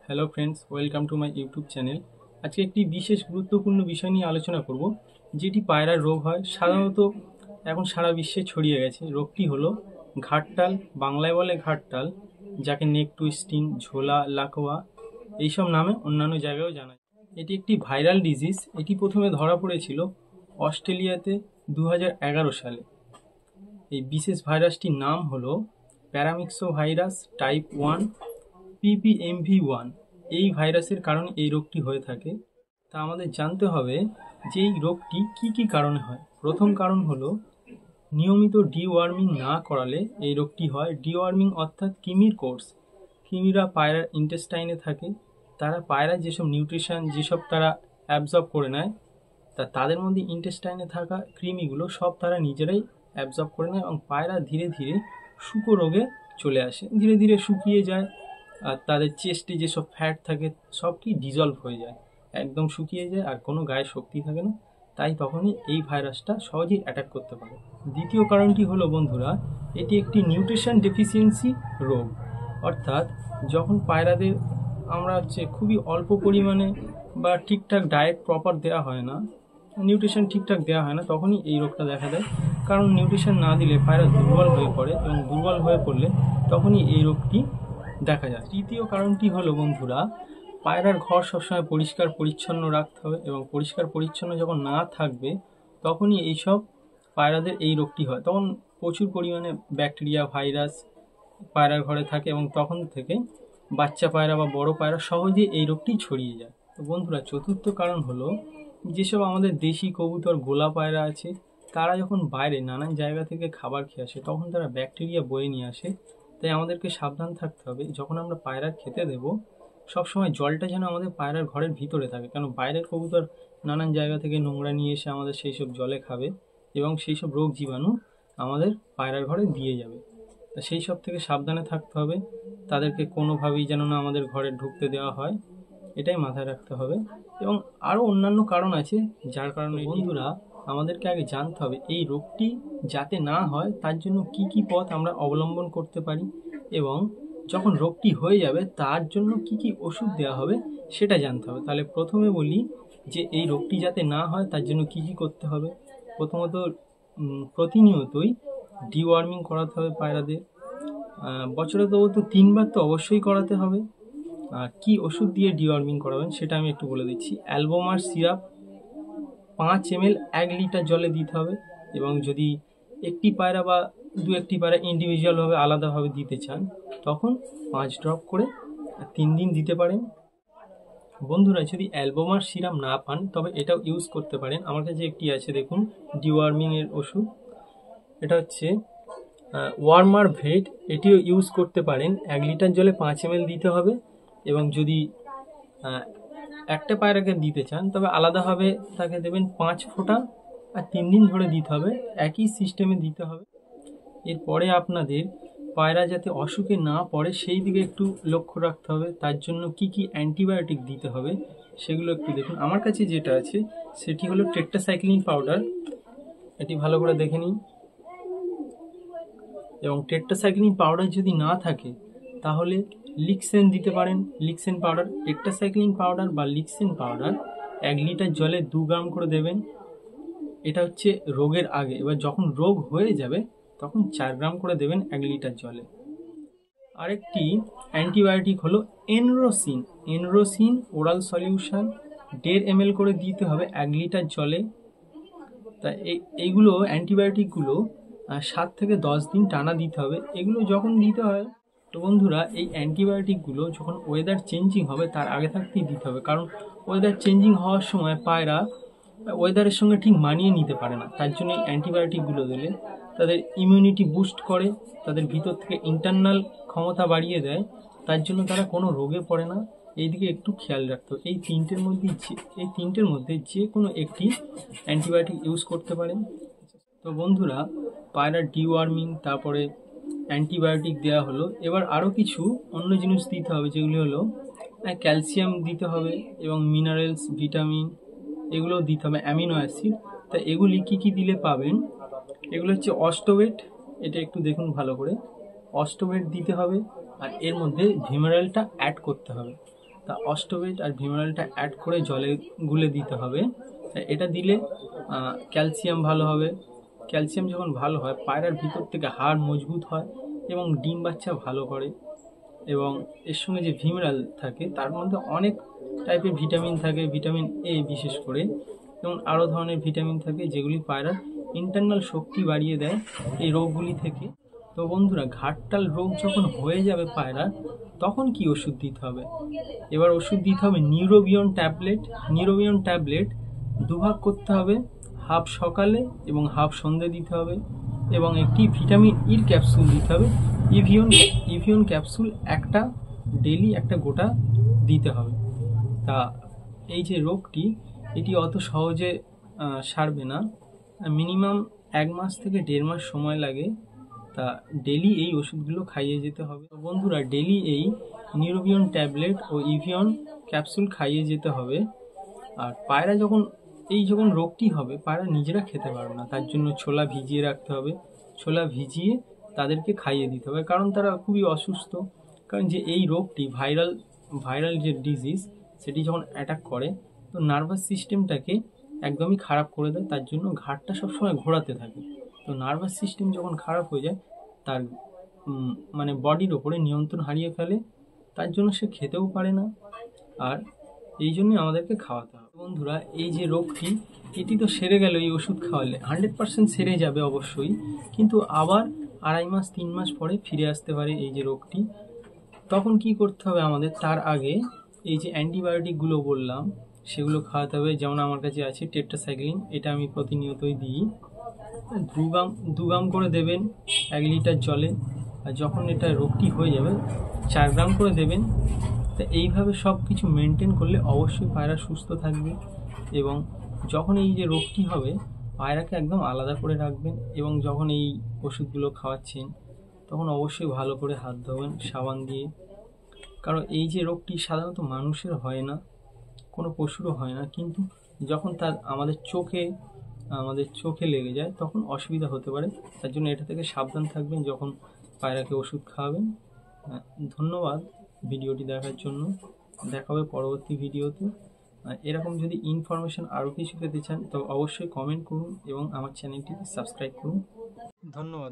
Hello friends, welcome to my YouTube channel. আজকে একটি বিশেষ গুরুত্বপূর্ণ বিষয় নিয়ে আলোচনা করব, যেটি পায়রার রোগ হয়। সাধারণত এখন সারা বিশ্বে ছড়িয়ে গেছে। রোগটি হলো ঘাটটাল, বাংলায় বলে ঘাটটাল, যাকে নেক টুইস্টিং, ঝোলা, লাকোয়া এইসব নামে অন্যান্য জায়গায়ও জানা যায়। এটি একটি ভাইরাল ডিজিজ। এটি প্রথমে ধরা পড়েছিল অস্ট্রেলিয়াতে 2011 সালে। এই বিশেষ ভাইরাসটির নাম হলো প্যারামিক্সোভাইরাস টাইপ 1 PPMV1। এই ভাইরাসের কারণে এই রোগটি হয়ে থাকে। তা আমাদের জানতে হবে যে এই রোগটি কি কারণে হয়। প্রথম কারণ হলো নিয়মিত ডিওয়ার্মিং না করালে এই রোগটি হয়। ডিওয়ার্মিং অর্থাৎ কৃমির কোর্স। কৃমিরা পায়রার ইন্টেস্টাইনে থাকে। তারা পায়রার যেসব নিউট্রিশন যেসব তারা অ্যাবজর্ব করে নেয়, তাদের মধ্যে ইন্টেস্টাইনে থাকা কৃমিগুলো সব তারা নিজেরাই অ্যাবজর্ব করে নেয় এবং পায়রা ধীরে ধীরে শুকো রোগে চলে আসে। ধীরে ধীরে শুকিয়ে যায় আর তাদের চেস্টে যেসব ফ্যাট থাকে সব কি ডিজলভ হয়ে যায়, একদম শুকিয়ে যায় আর কোনো গায়ে শক্তি থাকে না। তাই তখনই এই ভাইরাসটা সহজেই অ্যাটাক করতে পারে। দ্বিতীয় কারণটি হলো বন্ধুরা, এটি একটি নিউট্রিশন ডেফিসিয়েন্সি রোগ। অর্থাৎ যখন পায়রাদের আমরা খুবই অল্প পরিমাণে বা ঠিকঠাক ডায়েট প্রপার দেওয়া হয় না, নিউট্রিশন ঠিকঠাক দেওয়া হয় না, তখনই এই রোগটা দেখা দেয়। কারণ নিউট্রিশন না দিলে পায়রা দুর্বল হয়ে পড়ে এবং দুর্বল হয়ে পড়লে তখনই এই রোগটি দেখা যায়। তৃতীয় কারণটি হলো বন্ধুরা, পায়রার ঘর সবসময় পরিষ্কার পরিচ্ছন্ন রাখতে হবে এবং পরিষ্কার পরিচ্ছন্ন যখন না থাকবে তখনই এইসব পায়রাদের এই রোগটি হয়। তখন প্রচুর পরিমাণে ব্যাকটেরিয়া, ভাইরাস পায়রার ঘরে থাকে এবং তখন থেকে বাচ্চা পায়রা বা বড় পায়রা সহজেই এই রোগটি ছড়িয়ে যায়। তো বন্ধুরা, চতুর্থ কারণ হলো যেসব আমাদের দেশি কবুতর, গোলা পায়রা আছে, তারা যখন বাইরে নানান জায়গা থেকে খাবার খেয়ে আসে তখন তারা ব্যাকটেরিয়া বয়ে নিয়ে আসে। তাই আমাদেরকে সাবধান থাকতে হবে, যখন আমরা পায়রার খেতে দেব সবসময় জলটা যেন আমাদের পায়রার ঘরের ভিতরে থাকে। কারণ বাইরের কবুতর নানান জায়গা থেকে নোংরা নিয়ে এসে আমাদের সেই সব জলে খাবে এবং সেই সব রোগ জীবাণু আমাদের পায়রার ঘরে দিয়ে যাবে। সেই সব থেকে সাবধানে থাকতে হবে। তাদেরকে কোনোভাবেই যেন না আমাদের ঘরে ঢুকতে দেওয়া হয়, এটাই মাথায় রাখতে হবে। এবং আরও অন্যান্য কারণ আছে যার কারণে বন্ধুরা আমাদেরকে আগে জানতে হবে এই রোগটি যাতে না হয় তার জন্য কি পথ আমরা অবলম্বন করতে পারি এবং যখন রোগটি হয়ে যাবে তার জন্য কি ওষুধ দেওয়া হবে সেটা জানতে হবে। তাহলে প্রথমে বলি যে এই রোগটি যাতে না হয় তার জন্য কি করতে হবে। প্রথমত প্রতিনিয়তই ডিওয়ার্মিং করাতে হবে পায়রাদের। বছরে তো 3বার তো অবশ্যই করাতে হবে। আর কি ওষুধ দিয়ে ডিওয়ার্মিং করাবেন সেটা আমি একটু বলে দিচ্ছি। অ্যালবোমার সিরাপ 5 ml 1 লিটার জলে দিতে হবে এবং যদি একটি পায়রা বা একটি পায়রা ইন্ডিভিজুয়ালভাবে আলাদাভাবে দিতে চান তখন 5 ড্রপ করে 3 দিন দিতে পারেন। বন্ধুরা, যদি অ্যালবোমার সিরাপ না পান তবে এটাও ইউজ করতে পারেন। আমার কাছে একটি আছে, দেখুন, ডিওয়ার্মিংয়ের ওষুধ। এটা হচ্ছে ওয়ার্মার ভেট। এটিও ইউজ করতে পারেন। 1 লিটার জলে 5 ml দিতে হবে এবং যদি একটা পায়রাকে দিতে চান তবে আলাদাভাবে তাকে দেবেন 5 ফোঁটা আর 3 দিন ধরে দিতে হবে। একই সিস্টেমে দিতে হবে। এরপরে আপনাদের পায়রা যাতে অসুখে না পড়ে সেই দিকে একটু লক্ষ্য রাখতে হবে। তার জন্য কি অ্যান্টিবায়োটিক দিতে হবে সেগুলো একটু দেখুন। আমার কাছে যেটা আছে সেটি হলো টেট্রাসাইক্লিন পাউডার। এটি ভালো করে দেখে নিন। এবং টেট্রাসাইক্লিন পাউডার যদি না থাকে তাহলে লিক্সেন দিতে পারেন। লিক্সেন পাউডার, টেট্রাসাইক্লিন পাউডার বা লিক্সেন পাউডার 1 লিটার জলে 2 গ্রাম করে দেবেন। এটা হচ্ছে রোগের আগে। এবার যখন রোগ হয়ে যাবে তখন 4 গ্রাম করে দেবেন 1 লিটার জলে। আরেকটি অ্যান্টিবায়োটিক হলো এনরোসিন। এনরোসিন ওরাল সলিউশন 1.5 ml করে দিতে হবে 1 লিটার জলে। তা এইগুলো অ্যান্টিবায়োটিকগুলো 7 থেকে 10 দিন টানা দিতে হবে। এগুলো যখন দিতে হয় তো বন্ধুরা, এই অ্যান্টিবায়োটিকগুলো যখন ওয়েদার চেঞ্জিং হবে তার আগে থাকতেই দিতে হবে। কারণ ওয়েদার চেঞ্জিং হওয়ার সময় পায়রা ওয়েদারের সঙ্গে ঠিক মানিয়ে নিতে পারে না। তার জন্য এই অ্যান্টিবায়োটিকগুলো দিলে তাদের ইমিউনিটি বুস্ট করে, তাদের ভিতর থেকে ইন্টারনাল ক্ষমতা বাড়িয়ে দেয়। তার জন্য তারা কোনো রোগে পড়ে না। এই দিকে একটু খেয়াল রাখতে হবে। এই তিনটের মধ্যে যে কোনো একটি অ্যান্টিবায়োটিক ইউজ করতে পারেন। তো বন্ধুরা, পায়রার ডিওয়ার্মিং তারপরে অ্যান্টিবায়োটিক দেওয়া হলো। এবার আরও কিছু অন্য জিনিস দিতে হবে, যেগুলি হলো ক্যালসিয়াম দিতে হবে এবং মিনারেলস, ভিটামিন এগুলোও দিতে হবে, অ্যামিনো অ্যাসিড। তা এগুলি কি দিলে পাবেন? এগুলো হচ্ছে অস্টোবেট। এটা একটু দেখুন ভালো করে। অস্টোবেট দিতে হবে আর এর মধ্যে ভিমারেলটা অ্যাড করতে হবে। তা অস্টোবেট আর ভিমোরালটা অ্যাড করে জলে গুলে দিতে হবে। এটা দিলে ক্যালসিয়াম ভালো হবে। ক্যালসিয়াম যখন ভালো হয় পায়রার ভিতর থেকে হাড় মজবুত হয় এবং ডিম বাচ্চা ভালো করে। এবং এর সঙ্গে যে ভিমরাল থাকে তার মধ্যে অনেক টাইপের ভিটামিন থাকে, ভিটামিন এ বিশেষ করে, এবং আরও ধরনের ভিটামিন থাকে যেগুলি পায়রার ইন্টারনাল শক্তি বাড়িয়ে দেয় এই রোগগুলি থেকে। তো বন্ধুরা, ঘাটটাল রোগ যখন হয়ে যাবে পায়রার, তখন কি ওষুধ দিতে হবে? এবার ওষুধ দিতে হবে নিউরোবিয়ন ট্যাবলেট। নিউরোবিয়ন ট্যাবলেট দুভাগ করতে হবে, হাফ সকালে এবং হাফ সন্ধ্যে দিতে হবে, এবং একটি ভিটামিন ইর ক্যাপসুল দিতে হবে। ইভিয়ন ক্যাপসুল একটা ডেলি একটা গোটা দিতে হবে। তা এই যে রোগটি, এটি অত সহজে সারবে না, মিনিমাম 1 মাস থেকে 1.5 মাস সময় লাগে। তা ডেলি এই ওষুধগুলো খাইয়ে যেতে হবে। তো বন্ধুরা, ডেলি এই নিউরোবিয়ন ট্যাবলেট ও ইভিয়ন ক্যাপসুল খাইয়ে যেতে হবে। আর পায়রা যখন রোগটি হবে পায়রা নিজেরা খেতে পারবে না, তার জন্য ছোলা ভিজিয়ে রাখতে হবে। ছোলা ভিজিয়ে তাদেরকে খাইয়ে দিতে হবে, কারণ তারা খুবই অসুস্থ। কারণ যে এই রোগটি ভাইরাল যে ডিজিজ, সেটি যখন অ্যাটাক করে তো নার্ভাস সিস্টেমটাকে একদমই খারাপ করে দেয়। তার জন্য ঘাড়টা সবসময় ঘোরাতে থাকে। তো নার্ভাস সিস্টেম যখন খারাপ হয়ে যায়, তার মানে বডির ওপরে নিয়ন্ত্রণ হারিয়ে ফেলে। তার জন্য সে খেতেও পারে না, আর এই জন্যই আমাদেরকে খাওয়াতে হবে। বন্ধুরা, এই যে রোগটি, এটি তো সেরে গেল এই ওষুধ খাওয়ালে, 100% সেরে যাবে অবশ্যই, কিন্তু আবার 2.5 মাস 3 মাস পরে ফিরে আসতে পারে এই যে রোগটি। তখন কি করতে হবে আমাদের? তার আগে এই যে অ্যান্টিবায়োটিকগুলো বললাম সেগুলো খাওয়াতে হবে। যেমন আমার কাছে আছে টেট্রাসাইক্লিন, এটা আমি প্রতিনিয়তই দিই। 2 গ্রাম করে দেবেন 1 লিটার জলে, আর যখন এটা রোগটি হয়ে যাবে 4 গ্রাম করে দেবেন। তা এইভাবে সব কিছু মেনটেন করলে অবশ্যই পায়রা সুস্থ থাকবে। এবং যখন এই যে রোগটি হবে, পায়রাকে একদম আলাদা করে রাখবেন, এবং যখন এই ওষুধগুলো খাওয়াচ্ছেন তখন অবশ্যই ভালো করে হাত ধোবেন সাবান দিয়ে। কারণ এই যে রোগটি সাধারণত মানুষের হয় না, কোনো পশুরও হয় না, কিন্তু যখন আমাদের চোখে লেগে যায় তখন অসুবিধা হতে পারে। তার জন্য এটা থেকে সাবধান থাকবেন যখন পায়রাকে ওষুধ খাওয়াবেন। ধন্যবাদ ভিডিওটি দেখার জন্য। দেখা হবে পরবর্তী ভিডিওতে। এরকম যদি ইনফরমেশন আরও কিছু পেতে চান তো অবশ্যই কমেন্ট করুন এবং আমার চ্যানেলটিকে সাবস্ক্রাইব করুন। ধন্যবাদ।